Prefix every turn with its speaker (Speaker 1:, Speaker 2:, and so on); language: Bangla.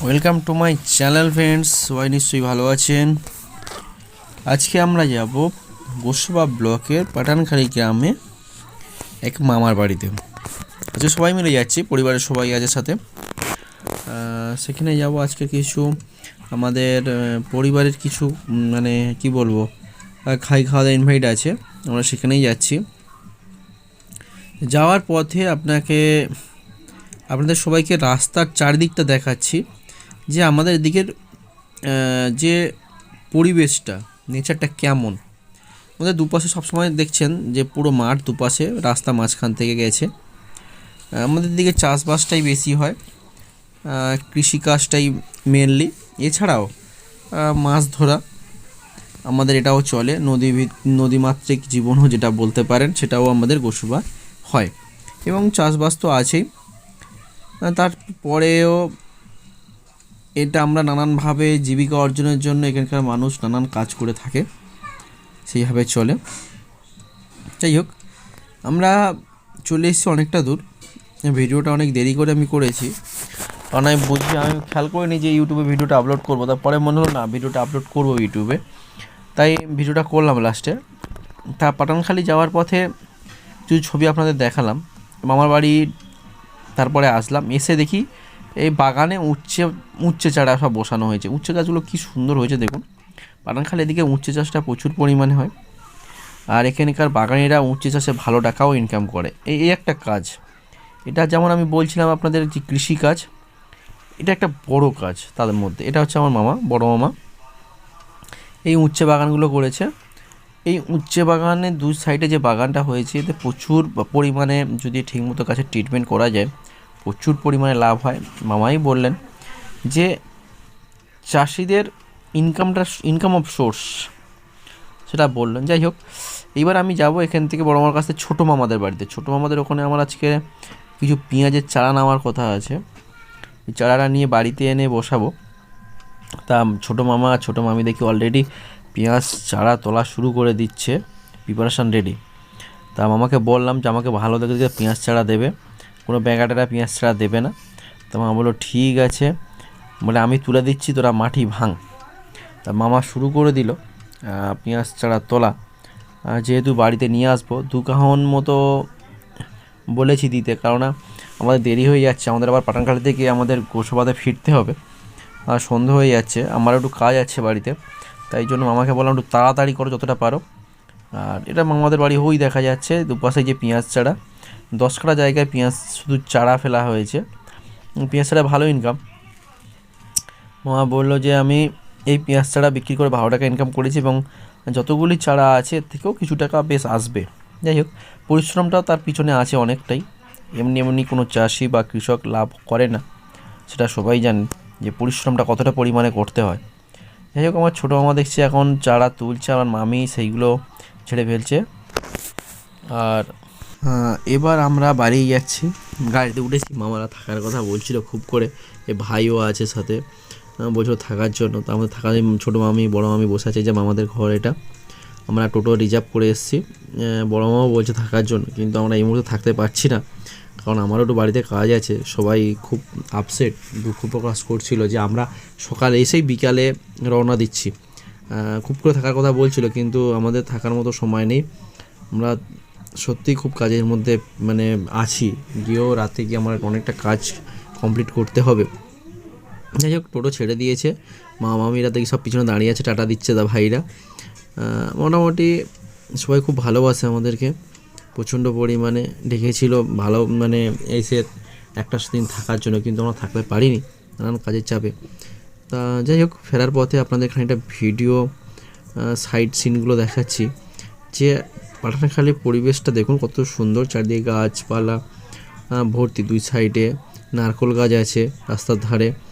Speaker 1: Welcome to my channel friends, সবাই নিশ্চয়ই ভালো আছেন। আজকে আমরা যাব গোসবা ব্লকের পাঠানখালী গ্রামে এক মামার বাড়িতে। আজকে সবাই মিলে যাচ্ছি, পরিবারের সবাই আছে সাথে। সেখানে যাব আজকে কিছু আমাদের পরিবারের কিছু মানে কি বলবো খাওয়া দাওয়া ইনভাইট আছে, আমরা সেখানেই যাচ্ছি। যাওয়ার পথে আপনাদের সবাইকে রাস্তার চারিদিকটা দেখাচ্ছি যে আমাদের দিকের যে পরিবেশটা, নেচারটা কেমন। আমাদের দুপাশে সবসময় দেখছেন যে পুরো মাঠ, দুপাশে রাস্তা মাঝখান থেকে গেছে। আমাদের দিকে চাষবাসটাই বেশি হয়, কৃষিকাজটাই মেনলি। এছাড়াও মাছ ধরা আমাদের এটাও চলে, নদীমাতৃক জীবনও যেটা বলতে পারেন, সেটাও আমাদের গোসবা হয়। এবং চাষবাস তো আছেই, তারপরেও এটা আমরা নানানভাবে জীবিকা অর্জনের জন্য এখানকার মানুষ নানান কাজ করে থাকে, সেইভাবে চলে। যাই হোক, আমরা চলে এসেছি অনেকটা দূর। ভিডিওটা অনেক দেরি করে আমি করেছি, কারণ আমি খেয়াল করিনি যে ইউটিউবে ভিডিওটা আপলোড করবো। তারপরে মনে হলো না, ভিডিওটা আপলোড করবো ইউটিউবে, তাই ভিডিওটা করলাম লাস্টে। তা পাঠানখালী যাওয়ার পথে কিছু ছবি আপনাদের দেখালাম মামার বাড়ি। তারপরে আসলাম, এসে দেখি এই বাগানে উচ্ছে চারা সব বসানো হয়েছে। উচ্ছে গাছগুলো কী সুন্দর হয়েছে দেখুন। পাঠানখালী এদিকে উচ্ছে চাষটা প্রচুর পরিমাণে হয়, আর এখানকার বাগানিরা উচ্ছে চাষে ভালো টাকাও ইনকাম করে। এই একটা কাজ, এটা যেমন আমি বলছিলাম আপনাদের যে কৃষিকাজ, এটা একটা বড় কাজ তাদের মধ্যে। এটা হচ্ছে আমার মামা, বড় মামা, এই উচ্ছে বাগানগুলো করেছে। এই উচ্ছে বাগানের দুই সাইডে যে বাগানটা হয়েছে, এতে প্রচুর পরিমাণে যদি ঠিকমতো গাছের ট্রিটমেন্ট করা যায়, প্রচুর পরিমাণে লাভ হয়। মামাই বললেন যে চাষিদের ইনকাম অফ সোর্স, সেটা বললেন। যাই হোক, এইবার আমি যাব এখান থেকে বড় মামার কাছে ছোটো মামাদের বাড়িতে। ছোটো মামাদের ওখানে আমার আজকে কিছু পেঁয়াজের চারা নেওয়ার কথা আছে। এই চারাটা নিয়ে বাড়িতে এনে বসাবো। তা ছোটো মামা ছোটো মামি দেখি অলরেডি পেঁয়াজ চারা তোলা শুরু করে দিচ্ছে, প্রিপারেশান রেডি। তা মামাকে বললাম যে আমাকে ভালো দেখে পেঁয়াজ চারা দেবে, কোনো ব্যাগাটেরা পেঁয়াজ চারা দেবে না। তা মামা বললো ঠিক আছে, বলে আমি তুলে দিচ্ছি, তোরা মাটি ভাঙ। তা মামা শুরু করে দিল পেঁয়াজ চারা তোলা। যেহেতু বাড়িতে নিয়ে আসবো, 2 কাহন মতো বলেছি দিতে, কারণ আমাদের দেরি হয়ে যাচ্ছে। আমাদের আবার পাঠানখালী থেকে আমাদের গোসবাতে ফিরতে হবে, আর সন্ধে হয়ে যাচ্ছে। আমার একটু কাজ আছে বাড়িতে, তাই জন্য মামাকে বললাম একটু তাড়াতাড়ি করো যতটা পারো। আর এটা মামাদের বাড়ি হয়েই দেখা যাচ্ছে, দুপাশে যে পেঁয়াজ চারা, 10 কাঠা জায়গায় পেঁয়াজ শুধু চারা ফেলা হয়েছে। পেঁয়াজ চারা ভালো ইনকাম। মামা বললো যে আমি এই পেঁয়াজ চারা বিক্রি করে 12 টাকা ইনকাম করেছি, এবং যতগুলি চারা আছে এর থেকেও কিছু টাকা বেশ আসবে। যাই হোক, পরিশ্রমটাও তার পিছনে আছে অনেকটাই। এমনি কোনো চাষি বা কৃষক লাভ করে না, সেটা সবাই জানেন যে পরিশ্রমটা কতটা পরিমাণে করতে হয়। যাই হোক, আমার ছোটো মামা দেখছি এখন চারা তুলছে, আমার মামি সেইগুলো ছেড়ে ফেলছে। আর এবার আমরা বাড়ি যাচ্ছি, গাড়িতে উঠেছি। মামারা থাকার কথা বলছিল খুব করে, এ ভাইও আছে সাথে, বলছিল থাকার জন্য। তো আমাদের থাকার ছোটো মামি বড়ো মামি বসে আছে, যে মামাদের ঘর এটা। আমরা টোটো রিজার্ভ করে এসেছি, বড়ো মামাও বলছে থাকার জন্য, কিন্তু আমরা এই মুহূর্তে থাকতে পারছি না, কারণ আমারও একটু বাড়িতে কাজ আছে। সবাই খুব আপসেট, দুঃখ প্রকাশ করছিল যে আমরা সকালে এসেই বিকালে রওনা দিচ্ছি। খুব করে থাকার কথা বলছিল, কিন্তু আমাদের থাকার মতো সময় নেই। আমরা সত্যিই খুব কাজের মধ্যে মানে আছি, গিয়েও রাতে গিয়ে আমার অনেকটা কাজ কমপ্লিট করতে হবে। যাই হোক, টোটো ছেড়ে দিয়েছে, মামিরা দেখি সব পিছনে দাঁড়িয়ে আছে, টাটা দিচ্ছে ভাইরা। মোটামুটি সবাই খুব ভালোবাসে আমাদেরকে, প্রচণ্ড পরিমাণে ডেকেছিল ভালো মানে এসে একটা দিন থাকার জন্য, কিন্তু আমরা থাকতে পারিনি নানান কাজের চাপে। তা যাই হোক, ফেরার পথে আপনাদের এখানে একটা ভিডিও সাইড সিনগুলো দেখাচ্ছি, যে পাঠানখালীর পরিবেশটা দেখুন কত সুন্দর। চারদিকে গাছপালা ভর্তি, 2 সাইডে নারকেল গাছ আছে রাস্তার ধারে।